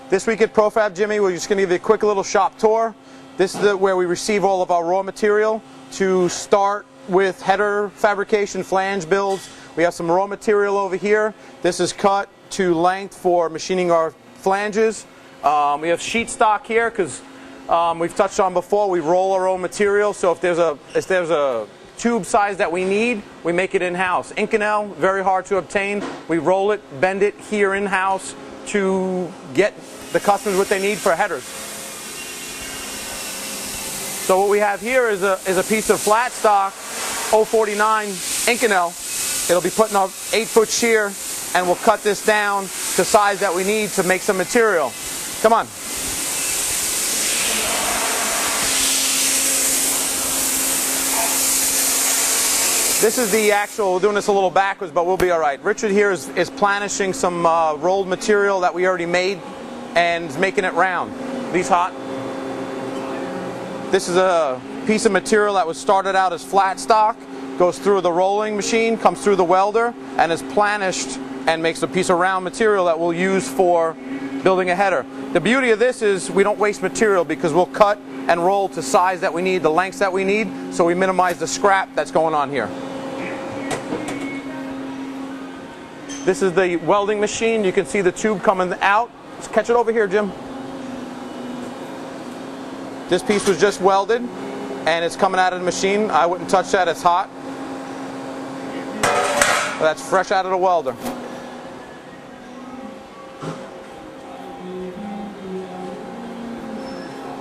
This week at ProFab, Jimmy, we're just going to give you a quick little shop tour. This is where we receive all of our raw material to start with header fabrication, flange builds. We have some raw material over here. This is cut to length for machining our flanges. We have sheet stock here because we've touched on before, we roll our own material. So if there's a tube size that we need, we make it in-house. Inconel, very hard to obtain. We roll it, bend it here in-house to get the customers what they need for headers. So what we have here is a piece of flat stock 049 Inconel. It'll be put in a 8-foot shear, and we'll cut this down to size that we need to make some material. Come on. This is the actual, we're doing this a little backwards, but we'll be all right. Richard here is planishing some rolled material that we already made and is making it round. These hot. This is a piece of material that was started out as flat stock, goes through the rolling machine, comes through the welder, and is planished and makes a piece of round material that we'll use for building a header. The beauty of this is we don't waste material because we'll cut and roll to size that we need, the lengths that we need, so we minimize the scrap that's going on here. This is the welding machine. You can see the tube coming out. Let's catch it over here, Jim. This piece was just welded and it's coming out of the machine. I wouldn't touch that, it's hot. That's fresh out of the welder.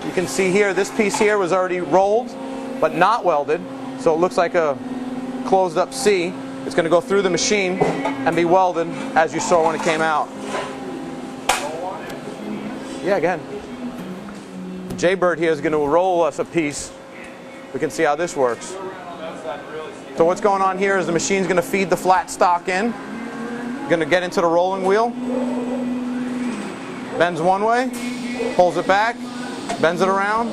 You can see here, this piece here was already rolled but not welded, so it looks like a closed up C. It's going to go through the machine and be welded as you saw when it came out. Yeah, again. Jaybird here is going to roll us a piece. We can see how this works. So what's going on here is the machine's going to feed the flat stock in. Going to get into the rolling wheel. Bends one way, pulls it back, bends it around.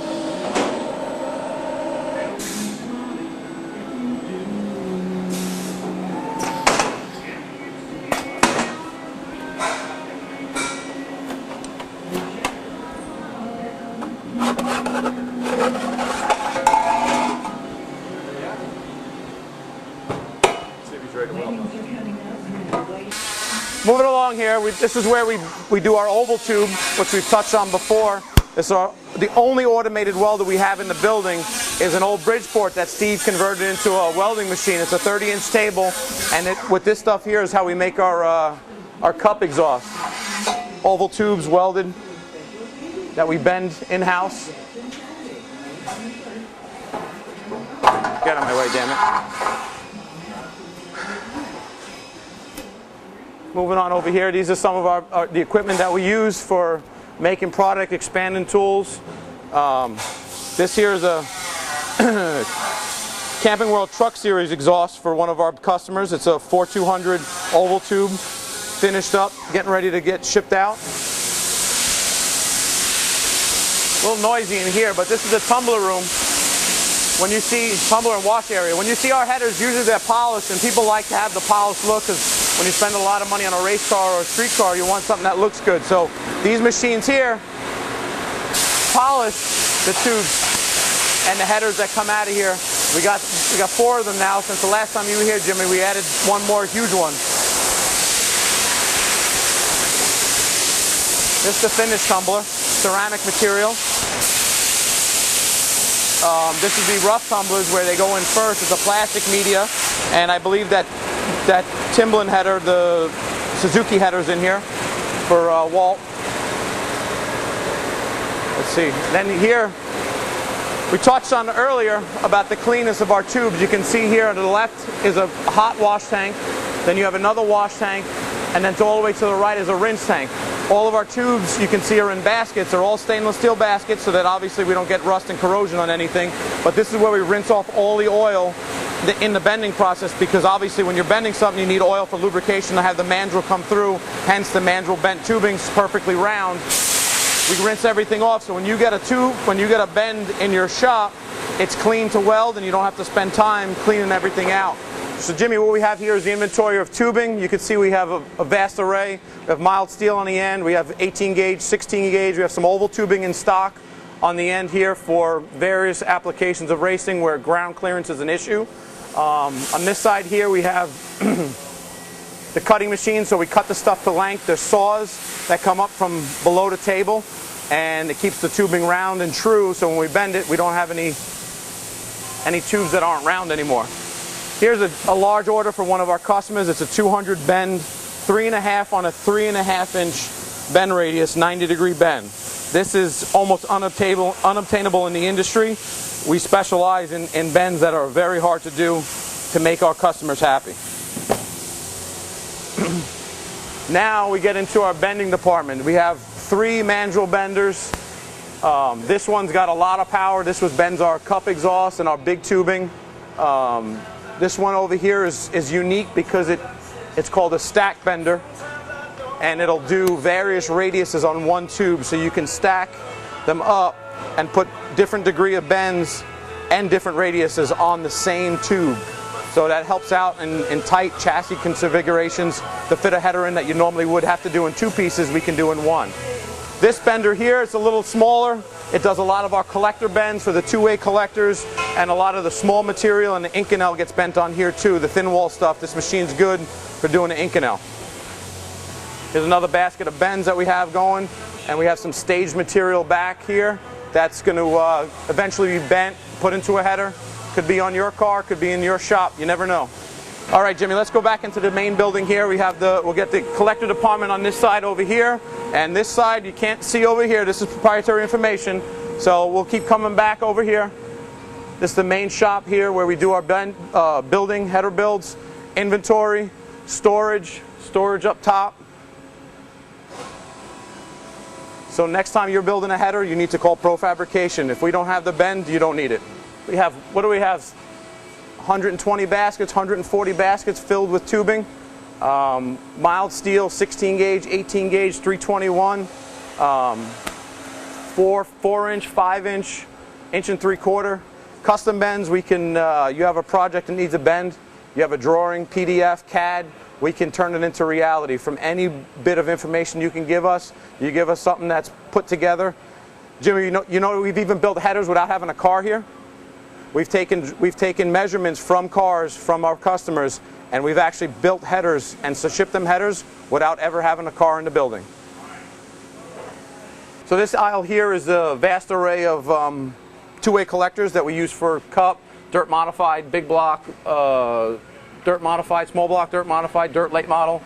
Moving along here, this is where we do our oval tube, which we've touched on before. The only automated welder we have in the building is an old Bridgeport that Steve converted into a welding machine. It's a 30-inch table, and with this stuff here is how we make our cup exhaust. Oval tubes welded that we bend in-house. Get out of my way, damn it. Moving on over here, these are some of the equipment that we use for making product, expanding tools. This here is a Camping World Truck Series exhaust for one of our customers. It's a 4200 oval tube, finished up, getting ready to get shipped out. A little noisy in here, but this is the tumbler room. When you see tumbler and wash area, when you see our headers, usually they're polished, and people like to have the polished look because when you spend a lot of money on a race car or a street car, you want something that looks good. So these machines here polish the tubes and the headers that come out of here. We got 4 of them now. Since the last time you were here, Jimmy, we added one more huge one. This is the finished tumbler, ceramic material. This is the rough tumblers where they go in first. It's a plastic media, and I believe that Timblin header, the Suzuki header's in here for Walt. Let's see. Then here, we touched on earlier about the cleanness of our tubes. You can see here on the left is a hot wash tank. Then you have another wash tank, and then all the way to the right is a rinse tank. All of our tubes, you can see, are in baskets. They're all stainless steel baskets so that obviously we don't get rust and corrosion on anything. But this is where we rinse off all the oil in the bending process, because obviously when you're bending something you need oil for lubrication to have the mandrel come through, hence the mandrel bent tubing's perfectly round. We rinse everything off, so when you get a tube, when you get a bend in your shop, it's clean to weld and you don't have to spend time cleaning everything out. So Jimmy, what we have here is the inventory of tubing. You can see we have a vast array. We have mild steel on the end. We have 18 gauge, 16 gauge. We have some oval tubing in stock on the end here for various applications of racing where ground clearance is an issue. On this side here we have the cutting machine, so we cut the stuff to length. There's saws that come up from below the table, and it keeps the tubing round and true, so when we bend it we don't have any tubes that aren't round anymore. Here's a large order for one of our customers. It's a 200 bend, 3.5 on a 3.5 inch bend radius, 90-degree bend. This is almost unobtainable in the industry. We specialize in bends that are very hard to do to make our customers happy. Now we get into our bending department. We have 3 Mandrel Benders. This one's got a lot of power. This bends our cup exhaust and our big tubing. This one over here is unique because it's called a stack bender, and it'll do various radiuses on one tube, so you can stack them up and put different degree of bends and different radiuses on the same tube. So that helps out in tight chassis configurations to fit a header in that you normally would have to do in 2 pieces, we can do in 1. This bender here, it's a little smaller. It does a lot of our collector bends for the 2-way collectors, and a lot of the small material, and the Inconel gets bent on here too, the thin wall stuff. This machine's good for doing the Inconel. Here's another basket of bends that we have going, and we have some staged material back here that's going to eventually be bent, put into a header. Could be on your car, could be in your shop, you never know. All right, Jimmy, let's go back into the main building here. We'll get the collector department on this side over here, and this side you can't see over here. This is proprietary information, so we'll keep coming back over here. This is the main shop here where we do our building, header builds, inventory, storage up top. So next time you're building a header, you need to call FABrication. If we don't have the bend, you don't need it. We have, what do we have? 120 baskets, 140 baskets filled with tubing. Mild steel, 16 gauge, 18 gauge, 321. 4-inch, 5-inch, 1.75 inch. Custom bends, we can, you have a project that needs a bend, you have a drawing, PDF, CAD, we can turn it into reality. From any bit of information you can give us, you give us something that's put together. Jimmy, you know we've even built headers without having a car here. We've taken measurements from cars, from our customers, and we've actually built headers and so shipped them headers without ever having a car in the building. So this aisle here is a vast array of 2-way collectors that we use for cup, dirt modified, big block, dirt modified, small block, dirt modified, dirt late model.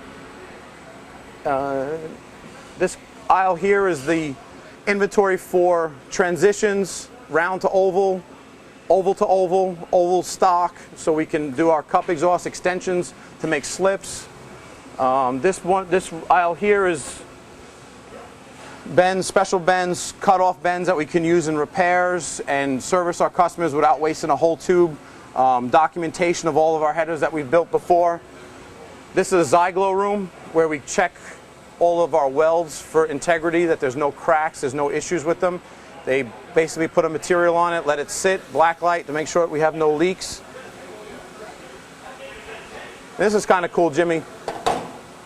This aisle here is the inventory for transitions, round to oval, oval to oval, oval stock, so we can do our cup exhaust extensions to make slips. This aisle here is bends, special bends, cut-off bends that we can use in repairs and service our customers without wasting a whole tube. Documentation of all of our headers that we've built before. This is a Zyglow room where we check all of our welds for integrity, that there's no cracks, there's no issues with them. They basically put a material on it, let it sit, black light to make sure we have no leaks. This is kind of cool, Jimmy.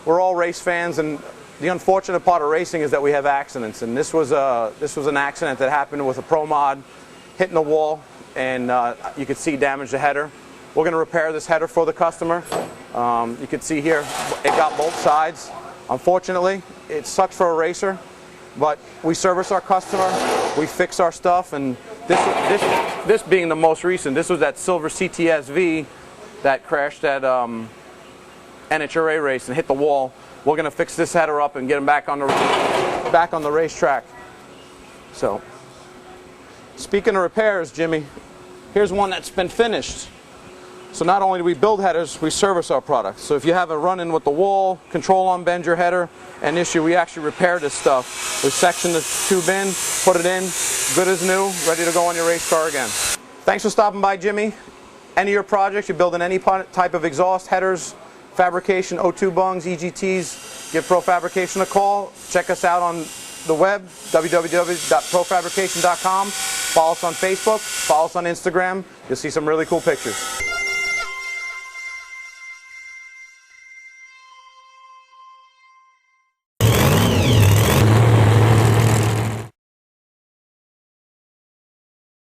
We're all race fans, and the unfortunate part of racing is that we have accidents. And this was an accident that happened with a Pro Mod hitting the wall, and you could see damage to the header. We're going to repair this header for the customer. You can see here it got both sides. Unfortunately, it sucks for a racer, but we service our customer, we fix our stuff, and this being the most recent, this was that silver CTSV that crashed at NHRA race and hit the wall. We're going to fix this header up and get him back on the racetrack. So, speaking of repairs, Jimmy, here's one that's been finished. So not only do we build headers, we service our products. So if you have a run-in with the wall, control on bend your header, an issue, we actually repair this stuff. We section the tube in, put it in, good as new, ready to go on your race car again. Thanks for stopping by, Jimmy. Any of your projects, you're building any type of exhaust, headers, fabrication, O2 bungs, EGTs, give FABrication a call. Check us out on the web, www.profabrication.com. Follow us on Facebook, follow us on Instagram. You'll see some really cool pictures.